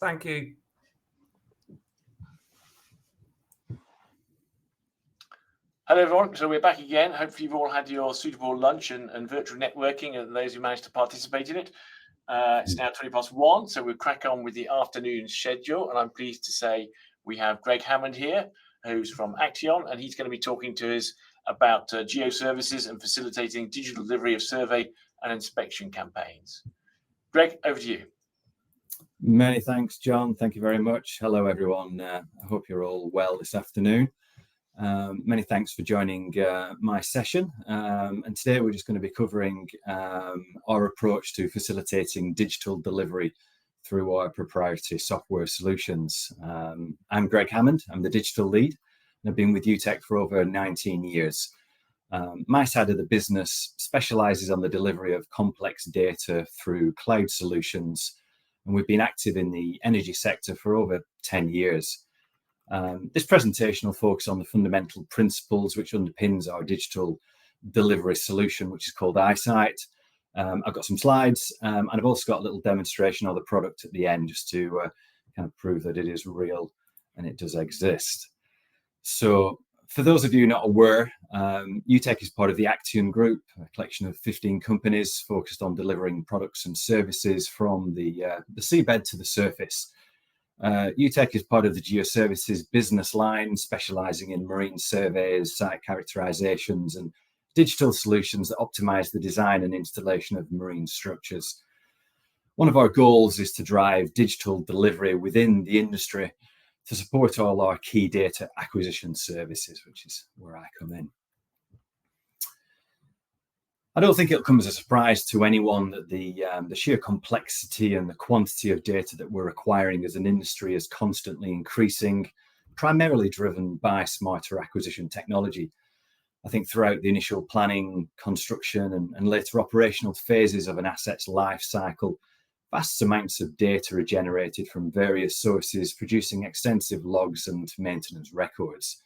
Thank you. Hello everyone, so we're back again. Hopefully you've all had your suitable lunch and virtual networking, and those who managed to participate in it. It's now 1:20, so we'll crack on with the afternoon schedule, and I'm pleased to say we have Greg Hammond here, who's from Acteon, and he's going to be talking to us about Geo-services and facilitating digital delivery of survey and inspection campaigns. Greg, over to you. Many thanks, John. Thank you very much. Hello everyone. I hope you're all well this afternoon. Many thanks for joining my session, and today we're just going to be covering our approach to facilitating digital delivery through our proprietary software solutions. I'm Greg Hammond, I'm the digital lead, and I've been with UTEC for over 19 years. My side of the business specialises on the delivery of complex data through cloud solutions, and we've been active in the energy sector for over 10 years. This presentation will focus on the fundamental principles which underpins our digital delivery solution, which is called iSight. I've got some slides, and I've also got a little demonstration of the product at the end, just to kind of prove that it is real and it does exist. So for those of you not aware, UTEC is part of the Acteon group, a collection of 15 companies focused on delivering products and services from the seabed to the surface. UTEC is part of the Geo-services business line, specialising in marine surveys, site characterizations, and digital solutions that optimise the design and installation of marine structures. One of our goals is to drive digital delivery within the industry to support all our key data acquisition services, which is where I come in. I don't think it'll come as a surprise to anyone that the sheer complexity and the quantity of data that we're acquiring as an industry is constantly increasing, primarily driven by smarter acquisition technology. I think throughout the initial planning, construction, and later operational phases of an asset's life cycle, vast amounts of data are generated from various sources, producing extensive logs and maintenance records.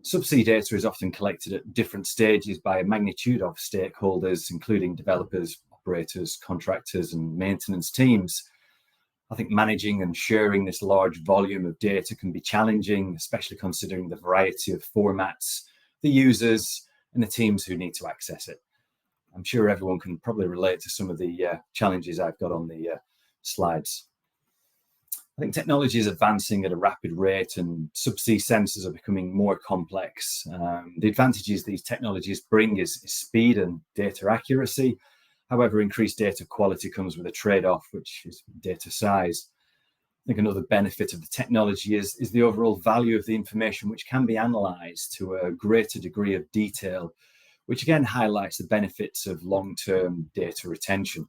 Subsea data is often collected at different stages by a magnitude of stakeholders, including developers, operators, contractors, and maintenance teams. I think managing and sharing this large volume of data can be challenging, especially considering the variety of formats, the users, and the teams who need to access it. I'm sure everyone can probably relate to some of the challenges I've got on the slides. I think technology is advancing at a rapid rate, and subsea sensors are becoming more complex. The advantages these technologies bring is speed and data accuracy. However, increased data quality comes with a trade-off, which is data size. I think another benefit of the technology is the overall value of the information, which can be analysed to a greater degree of detail, which again highlights the benefits of long-term data retention.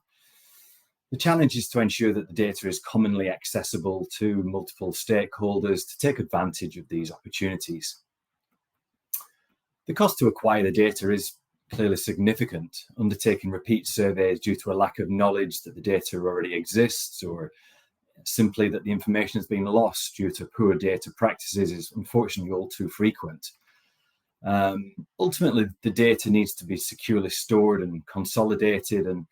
The challenge is to ensure that the data is commonly accessible to multiple stakeholders to take advantage of these opportunities. The cost to acquire the data is clearly significant. Undertaking repeat surveys due to a lack of knowledge that the data already exists, or simply that the information has been lost due to poor data practices, is unfortunately all too frequent. Ultimately, the data needs to be securely stored and consolidated and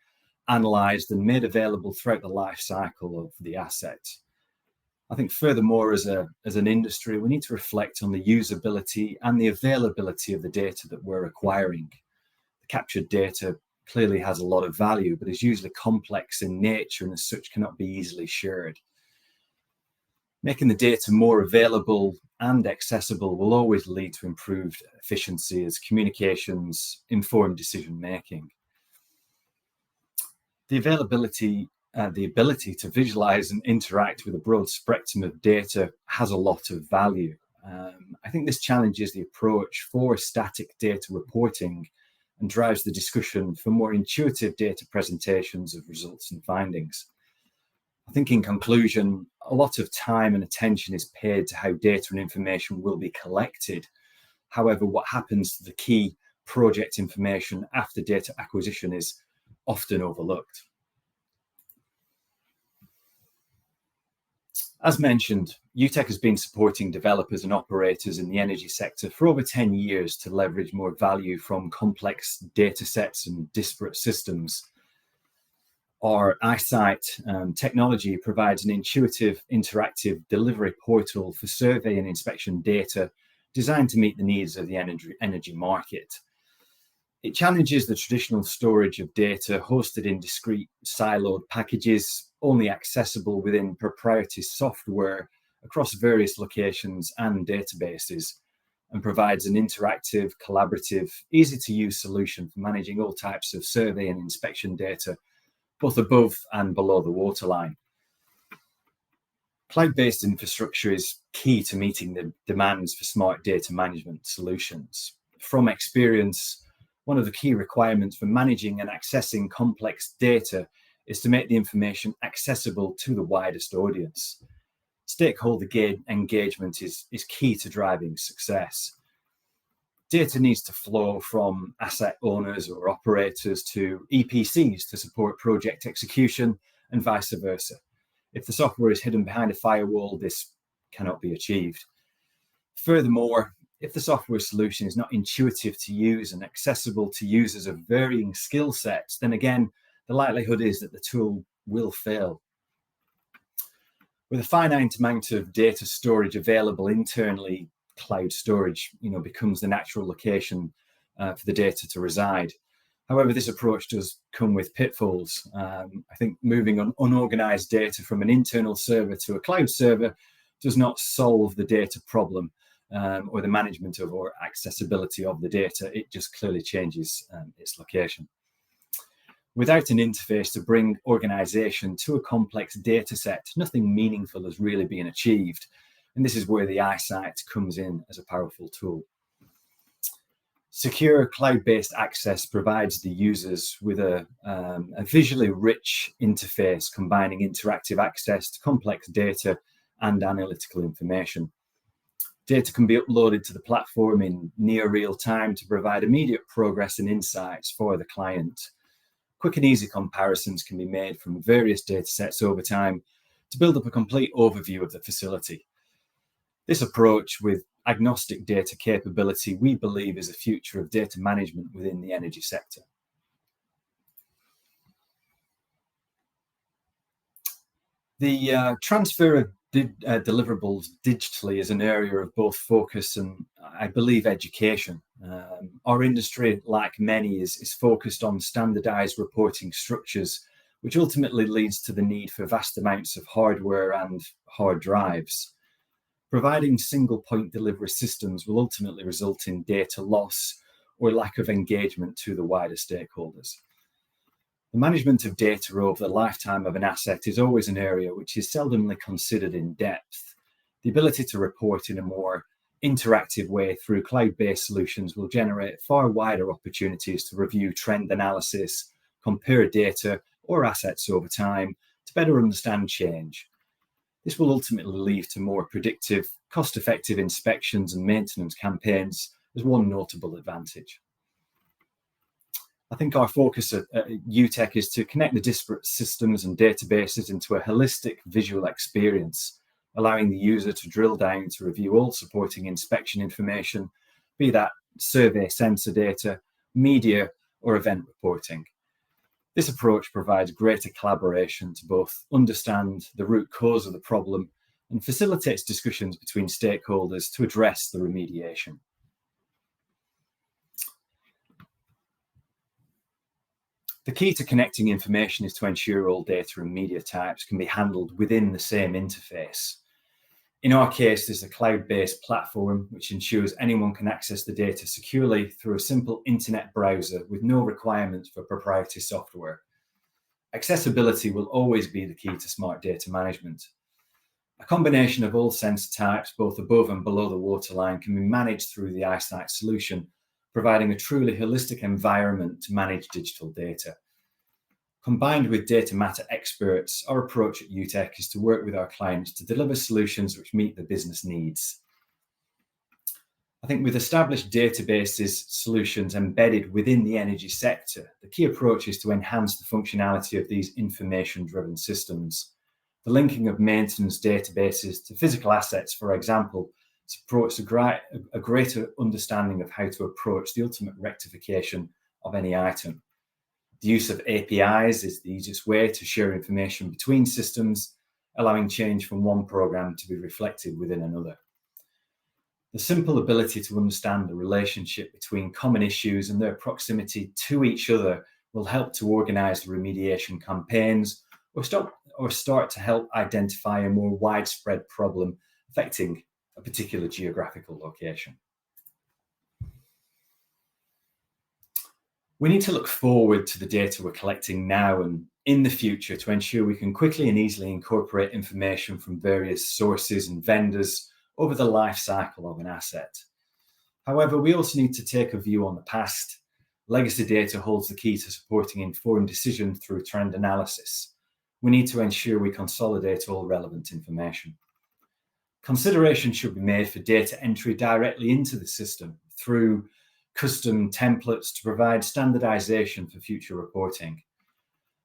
analysed and made available throughout the life cycle of the asset. I think furthermore, as an industry, we need to reflect on the usability and the availability of the data that we're acquiring. The captured data clearly has a lot of value, but is usually complex in nature and as such cannot be easily shared. Making the data more available and accessible will always lead to improved efficiency as communications inform decision making. The ability to visualize and interact with a broad spectrum of data has a lot of value. I think this challenges the approach for static data reporting and drives the discussion for more intuitive data presentations of results and findings. I think in conclusion, a lot of time and attention is paid to how data and information will be collected. However, what happens to the key project information after data acquisition is often overlooked. As mentioned, UTEC has been supporting developers and operators in the energy sector for over 10 years to leverage more value from complex data sets and disparate systems. Our eyesight technology provides an intuitive, interactive delivery portal for survey and inspection data designed to meet the needs of the energy market. It challenges the traditional storage of data hosted in discrete siloed packages, only accessible within proprietary software across various locations and databases, and provides an interactive, collaborative, easy-to-use solution for managing all types of survey and inspection data, both above and below the waterline. Cloud-based infrastructure is key to meeting the demands for smart data management solutions. From experience, one of the key requirements for managing and accessing complex data is to make the information accessible to the widest audience. Stakeholder engagement is key to driving success. Data needs to flow from asset owners or operators to EPCs to support project execution and vice versa. If the software is hidden behind a firewall, this cannot be achieved. Furthermore, if the software solution is not intuitive to use and accessible to users of varying skill sets, then again, the likelihood is that the tool will fail. With a finite amount of data storage available internally, cloud storage becomes the natural location for the data to reside. However, this approach does come with pitfalls. I think moving unorganized data from an internal server to a cloud server does not solve the data problem or the management of or accessibility of the data. It just clearly changes its location. Without an interface to bring organization to a complex data set, nothing meaningful is really being achieved. And this is where the eyesight comes in as a powerful tool. Secure cloud-based access provides the users with a visually rich interface combining interactive access to complex data and analytical information. Data can be uploaded to the platform in near real time to provide immediate progress and insights for the client. Quick and easy comparisons can be made from various data sets over time to build up a complete overview of the facility. This approach with agnostic data capability, we believe, is the future of data management within the energy sector. The transfer of deliverables digitally is an area of both focus and, I believe, education. Our industry, like many, is focused on standardized reporting structures, which ultimately leads to the need for vast amounts of hardware and hard drives. Providing single point delivery systems will ultimately result in data loss or lack of engagement to the wider stakeholders. The management of data over the lifetime of an asset is always an area which is seldomly considered in depth. The ability to report in a more interactive way through cloud-based solutions will generate far wider opportunities to review trend analysis, compare data or assets over time to better understand change. This will ultimately lead to more predictive, cost-effective inspections and maintenance campaigns as one notable advantage. I think our focus at UTEC is to connect the disparate systems and databases into a holistic visual experience, allowing the user to drill down to review all supporting inspection information, be that survey sensor data, media, or event reporting. This approach provides greater collaboration to both understand the root cause of the problem and facilitates discussions between stakeholders to address the remediation. The key to connecting information is to ensure all data and media types can be handled within the same interface. In our case, there's a cloud-based platform which ensures anyone can access the data securely through a simple internet browser with no requirements for proprietary software. Accessibility will always be the key to smart data management. A combination of all sensor types, both above and below the waterline, can be managed through the eyesight solution, providing a truly holistic environment to manage digital data. Combined with data matter experts, our approach at UTEC is to work with our clients to deliver solutions which meet the business needs. I think with established databases solutions embedded within the energy sector, the key approach is to enhance the functionality of these information-driven systems. The linking of maintenance databases to physical assets, for example, supports a greater understanding of how to approach the ultimate rectification of any item. The use of APIs is the easiest way to share information between systems, allowing change from one program to be reflected within another. The simple ability to understand the relationship between common issues and their proximity to each other will help to organize the remediation campaigns or start to help identify a more widespread problem affecting a particular geographical location. We need to look forward to the data we're collecting now and in the future to ensure we can quickly and easily incorporate information from various sources and vendors over the life cycle of an asset. However, we also need to take a view on the past. Legacy data holds the key to supporting informed decision through trend analysis. We need to ensure we consolidate all relevant information. Consideration should be made for data entry directly into the system through custom templates to provide standardization for future reporting.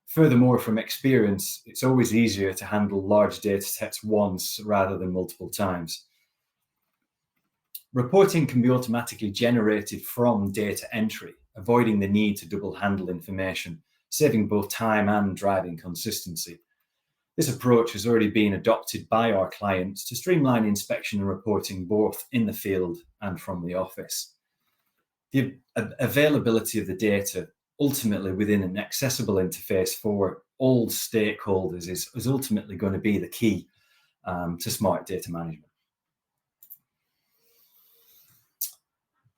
Furthermore, from experience, it's always easier to handle large data sets once rather than multiple times. Reporting can be automatically generated from data entry, avoiding the need to double handle information, saving both time and driving consistency. This approach has already been adopted by our clients to streamline inspection and reporting both in the field and from the office. The availability of the data ultimately within an accessible interface for all stakeholders is ultimately going to be the key to smart data management.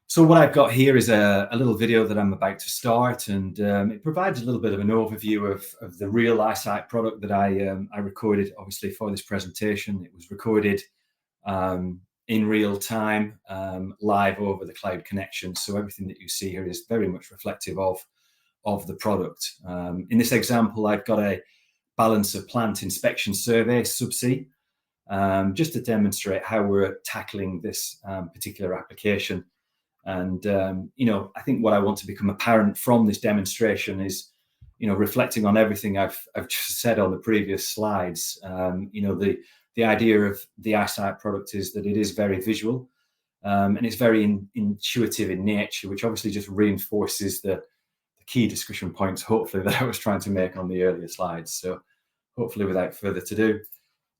So what I've got here is a little video that I'm about to start, and it provides a little bit of an overview of the real eyesight product that I recorded, obviously, for this presentation. It was recorded in real time, live over the cloud connection. So everything that you see here is very much reflective of the product. In this example, I've got a balance of plant inspection survey, subsea, just to demonstrate how we're tackling this particular application. And, I think what I want to become apparent from this demonstration is, reflecting on everything I've just said on the previous slides. The idea of the eyesight product is that it is very visual and it's very intuitive in nature, which obviously just reinforces the key discussion points, hopefully, that I was trying to make on the earlier slides. So hopefully, without further ado,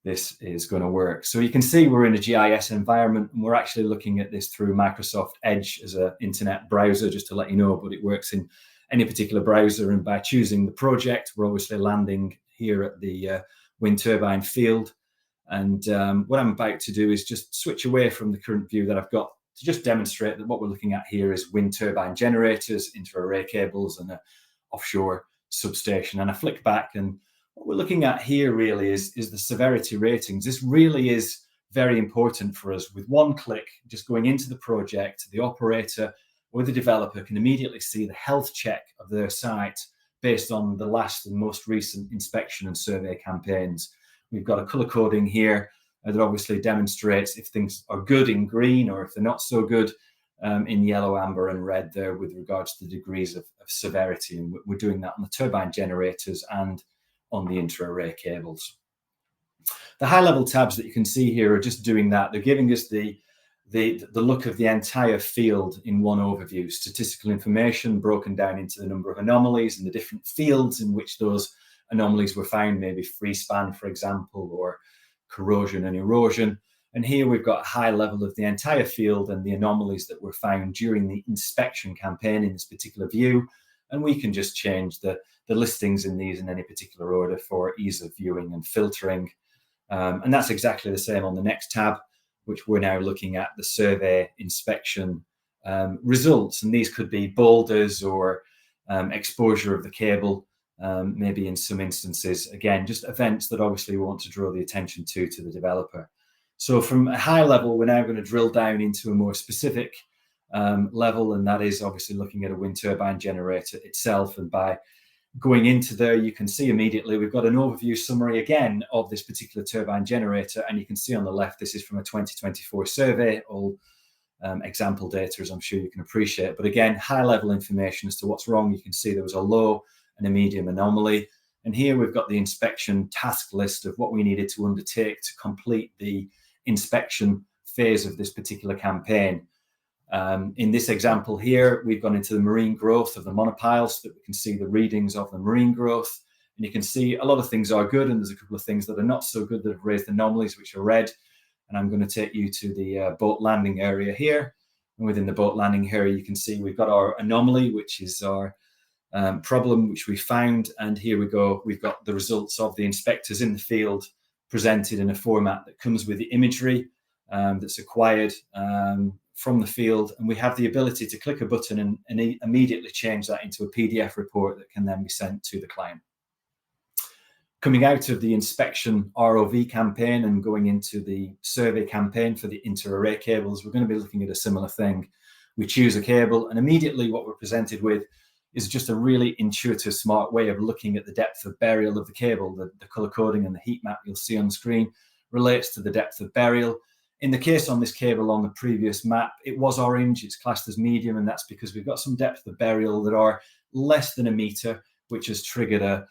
this is going to work. So you can see we're in a GIS environment, and we're actually looking at this through Microsoft Edge as an internet browser, just to let you know, but it works in any particular browser. And by choosing the project, we're obviously landing here at the wind turbine field. And what I'm about to do is just switch away from the current view that I've got to just demonstrate that what we're looking at here is wind turbine generators, inter-array cables, and an offshore substation. And I flick back, and what we're looking at here really is the severity ratings. This really is very important for us. With one click, just going into the project, the operator or the developer can immediately see the health check of their site based on the last and most recent inspection and survey campaigns. We've got a color coding here that obviously demonstrates if things are good in green or if they're not so good in yellow, amber, and red there with regards to the degrees of severity. And we're doing that on the turbine generators and on the inter-array cables. The high-level tabs that you can see here are just doing that. They're giving us the look of the entire field in one overview. Statistical information broken down into the number of anomalies and the different fields in which those anomalies were found, maybe free span, for example, or corrosion and erosion. And here we've got a high level of the entire field and the anomalies that were found during the inspection campaign in this particular view. And we can just change the listings in these in any particular order for ease of viewing and filtering. And that's exactly the same on the next tab, which we're now looking at the survey inspection results. And these could be boulders or exposure of the cable, maybe in some instances, again, just events that obviously we want to draw the attention to the developer. So from a high level, we're now going to drill down into a more specific level, and that is obviously looking at a wind turbine generator itself. And by going into there, you can see immediately we've got an overview summary again of this particular turbine generator, and you can see on the left this is from a 2024 survey, all example data, as I'm sure you can appreciate. But again, high level information as to what's wrong. You can see there was a low and a medium anomaly, and here we've got the inspection task list of what we needed to undertake to complete the inspection phase of this particular campaign. In this example here, we've gone into the marine growth of the monopiles so that we can see the readings of the marine growth. And you can see a lot of things are good, and there's a couple of things that are not so good that have raised anomalies, which are red. And I'm going to take you to the boat landing area here. And within the boat landing area, you can see we've got our anomaly, which is our problem, which we found. And here we go. We've got the results of the inspectors in the field presented in a format that comes with the imagery that's acquired from the field. And we have the ability to click a button and immediately change that into a PDF report that can then be sent to the client. Coming out of the inspection ROV campaign and going into the survey campaign for the inter-array cables, we're going to be looking at a similar thing. We choose a cable, and immediately what we're presented with is just a really intuitive, smart way of looking at the depth of burial of the cable. The color coding and the heat map you'll see on the screen relates to the depth of burial. In the case on this cable on the previous map, it was orange, it's classed as medium, and that's because we've got some depth of burial that are less than a meter, which has triggered a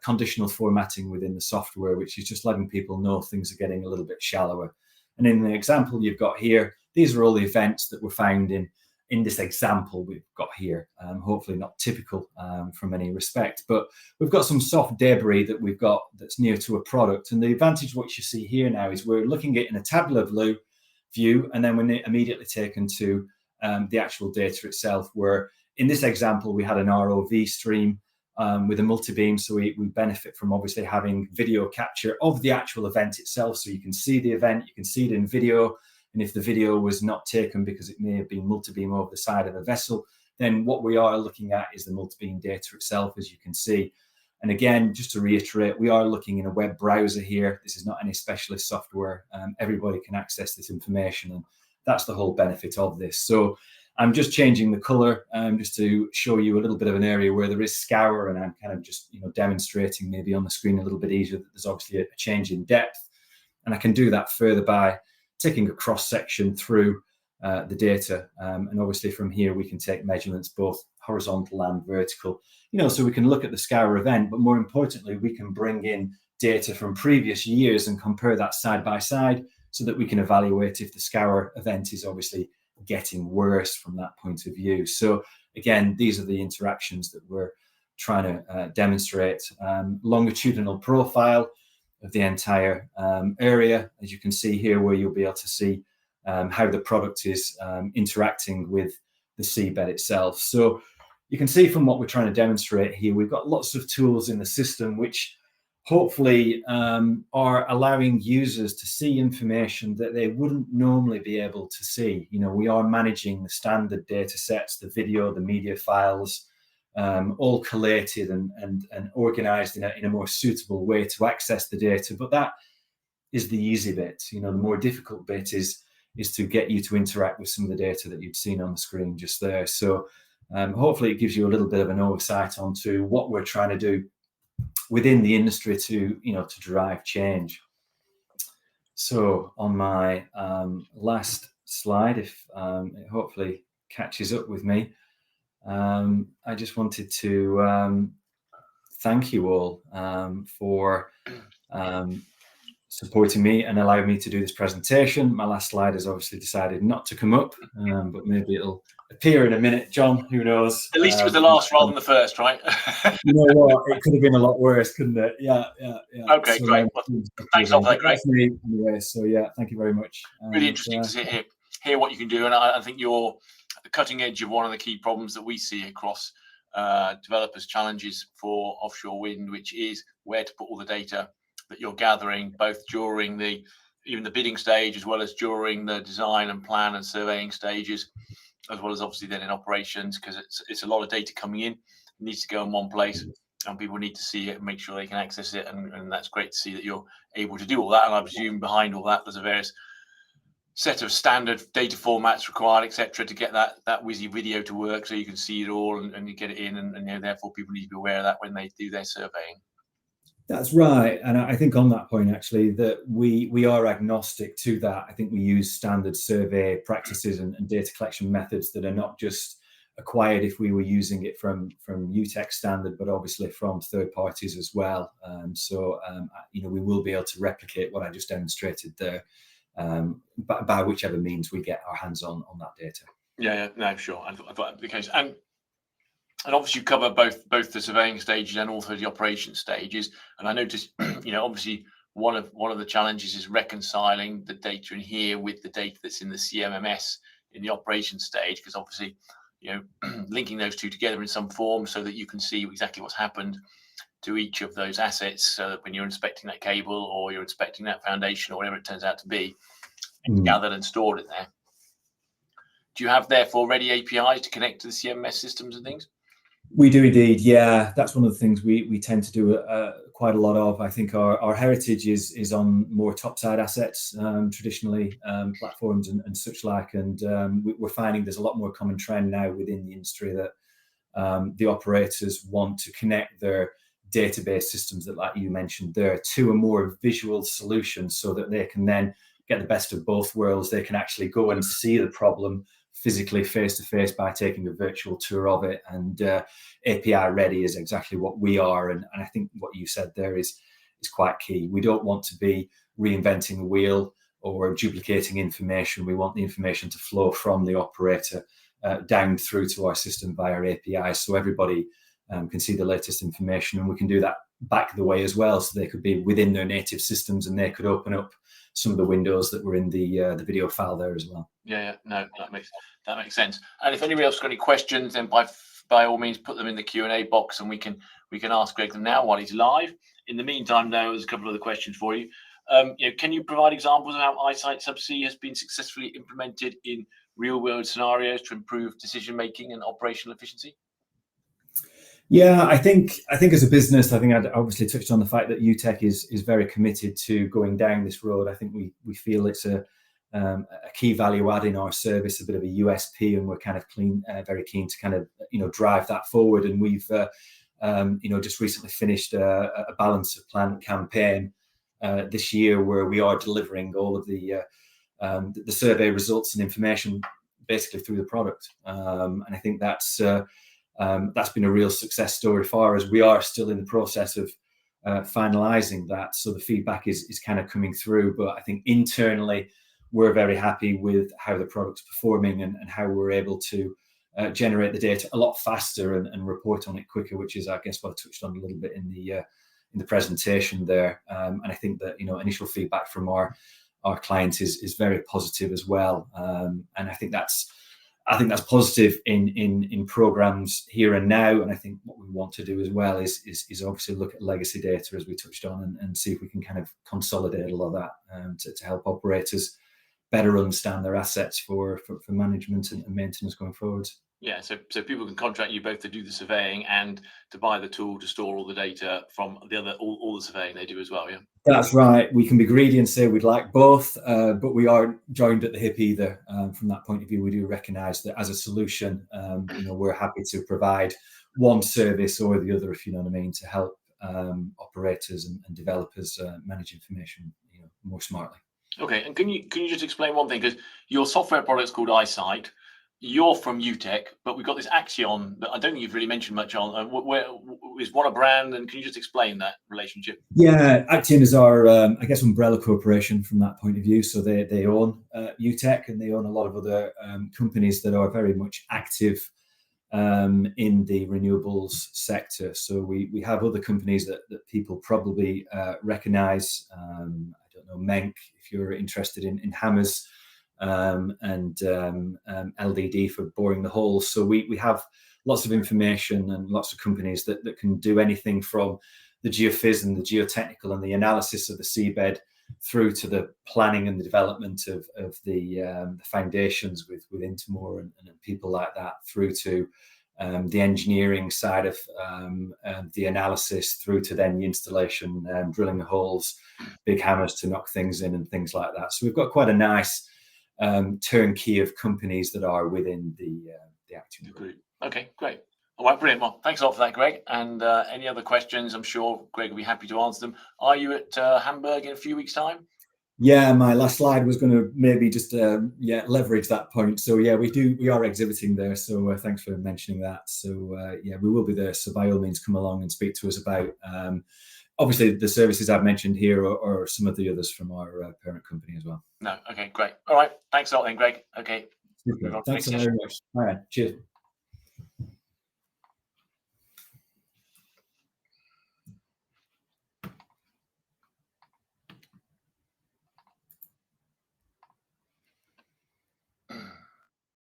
conditional formatting within the software, which is just letting people know things are getting a little bit shallower. And in the example you've got here, these are all the events that were found in this example we've got here. Hopefully not typical from any respect, but we've got some soft debris that we've got that's near to a product. And the advantage what you see here now is we're looking at it in a tabular view, and then we're immediately taken to the actual data itself, where in this example we had an ROV stream with a multi-beam, so we benefit from obviously having video capture of the actual event itself, so you can see the event, you can see it in video, and if the video was not taken because it may have been multi-beam over the side of a vessel, then what we are looking at is the multi-beam data itself, as you can see. And again, just to reiterate, we are looking in a web browser here. This is not any specialist software. Everybody can access this information, and that's the whole benefit of this. So I'm just changing the color just to show you a little bit of an area where there is scour, and I'm kind of just demonstrating maybe on the screen a little bit easier that there's obviously a change in depth. And I can do that further by taking a cross section through the data, and obviously from here we can take measurements both horizontal and vertical, so we can look at the scour event, but more importantly we can bring in data from previous years and compare that side by side so that we can evaluate if the scour event is obviously getting worse from that point of view. So again, these are the interactions that we're trying to demonstrate. Longitudinal profile of the entire area, as you can see here, where you'll be able to see how the product is interacting with the seabed itself. So you can see from what we're trying to demonstrate here, we've got lots of tools in the system which hopefully are allowing users to see information that they wouldn't normally be able to see. We are managing the standard data sets, the video, the media files, all collated and organized in a more suitable way to access the data. But that is the easy bit. The more difficult bit is to get you to interact with some of the data that you'd seen on the screen just there. So hopefully it gives you a little bit of an oversight onto what we're trying to do within the industry to drive change. So on my last slide, if it hopefully catches up with me, I just wanted to thank you all for supporting me and allowing me to do this presentation. My last slide has obviously decided not to come up, but maybe it'll appear in a minute. John, who knows? At least it was the last rather than the first, right? You know what? It could have been a lot worse, couldn't it? Yeah. Okay, so, great. Well, thanks a lot for that, Greg. Anyway, so yeah, thank you very much. Really interesting to hear what you can do, and I think you're at the cutting edge of one of the key problems that we see across developers' challenges for offshore wind, which is where to put all the data that you're gathering, both during even the bidding stage, as well as during the design and plan and surveying stages, as well as obviously then in operations, because it's a lot of data coming in. It needs to go in one place, and people need to see it and make sure they can access it. And that's great to see that you're able to do all that. And I presume behind all that, there's a various set of standard data formats required, etc., to get that WYSI video to work, so you can see it all and you get it in, and therefore people need to be aware of that when they do their surveying. That's right. And I think on that point, actually, that we are agnostic to that. I think we use standard survey practices and data collection methods that are not just acquired if we were using it from UTEC standard, but obviously from third parties as well. So we will be able to replicate what I just demonstrated there by whichever means we get our hands on that data. Yeah, no, sure. I thought that'd be the case. And obviously you cover both the surveying stages and also the operation stages. And I noticed, obviously one of the challenges is reconciling the data in here with the data that's in the CMMS in the operation stage, because obviously, linking those two together in some form so that you can see exactly what's happened to each of those assets, so that when you're inspecting that cable or you're inspecting that foundation or whatever it turns out to be, it's gathered and stored in there. Do you have therefore ready APIs to connect to the CMS systems and things? We do indeed, yeah. That's one of the things we tend to do quite a lot of. I think our heritage is on more topside assets, traditionally platforms and such like, and we're finding there's a lot more common trend now within the industry that the operators want to connect their database systems that, like you mentioned there, to a more visual solution, so that they can then get the best of both worlds. They can actually go and see the problem physically face to face by taking a virtual tour of it, and API ready is exactly what we are. And I think what you said there is quite key. We don't want to be reinventing the wheel or duplicating information. We want the information to flow from the operator down through to our system via API, so everybody can see the latest information, and we can do that back the way as well, so they could be within their native systems and they could open up some of the windows that were in the video file there as well. Yeah, no, that makes sense. And if anybody else got any questions, then by all means put them in the Q&A box, and we can ask Greg them now while he's live. In the meantime, though, there's a couple of other questions for you. Can you provide examples of how iSight Subsea has been successfully implemented in real-world scenarios to improve decision making and operational efficiency? Yeah, I think as a business, I think I'd obviously touched on the fact that UTEC is very committed to going down this road. I think we feel it's a key value add in our service, a bit of a USP, and we're kind of very keen to kind of drive that forward. And we've just recently finished a balance of plant campaign this year, where we are delivering all of the survey results and information basically through the product, and I think that's been a real success story for us. We are still in the process of finalizing that, so the feedback is kind of coming through, but I think internally we're very happy with how the product's performing and how we're able to generate the data a lot faster and report on it quicker, which is, I guess, what I touched on a little bit in the presentation there. And I think that initial feedback from our clients is very positive as well, and I think that's positive in programs here and now. And I think what we want to do as well is obviously look at legacy data, as we touched on, and see if we can kind of consolidate a lot of that to help operators better understand their assets for management and maintenance going forward. Yeah, so people can contract you both to do the surveying and to buy the tool to store all the data from all the surveying they do as well. Yeah, that's right. We can be greedy and say we'd like both, but we aren't joined at the hip either. From that point of view, we do recognise that as a solution, we're happy to provide one service or the other, if you know what I mean, to help operators and developers manage information more smartly. Okay, and can you just explain one thing, because your software product is called iSight. You're from UTEC, but we've got this Acteon that I don't think you've really mentioned much on. Where is one a brand, and can you just explain that relationship? Yeah, Acteon is our, I guess, umbrella corporation from that point of view. So they own UTEC, and they own a lot of other companies that are very much active in the renewables sector. So we have other companies that people probably recognise. I don't know, Menk, if you're interested in hammers. And LDD for boring the holes. So we have lots of information and lots of companies that can do anything from the geophys and the geotechnical and the analysis of the seabed through to the planning and the development of the foundations with Intermore and people like that, through to the engineering side of the analysis, through to then the installation, drilling the holes, big hammers to knock things in and things like that. So we've got quite a nice turnkey of companies that are within the Acteon group. Okay, great. All right, brilliant. Well, thanks a lot for that, Greg. And any other questions, I'm sure Greg will be happy to answer them. Are you at Hamburg in a few weeks' time? Yeah, my last slide was going to maybe just leverage that point. So yeah, we are exhibiting there. So thanks for mentioning that. So yeah, we will be there. So by all means, come along and speak to us about obviously the services I've mentioned here, or some of the others from our parent company as well. No, okay, great. All right, thanks a lot then, Greg. Okay. Move on to the Thanks next very much. All right. Cheers.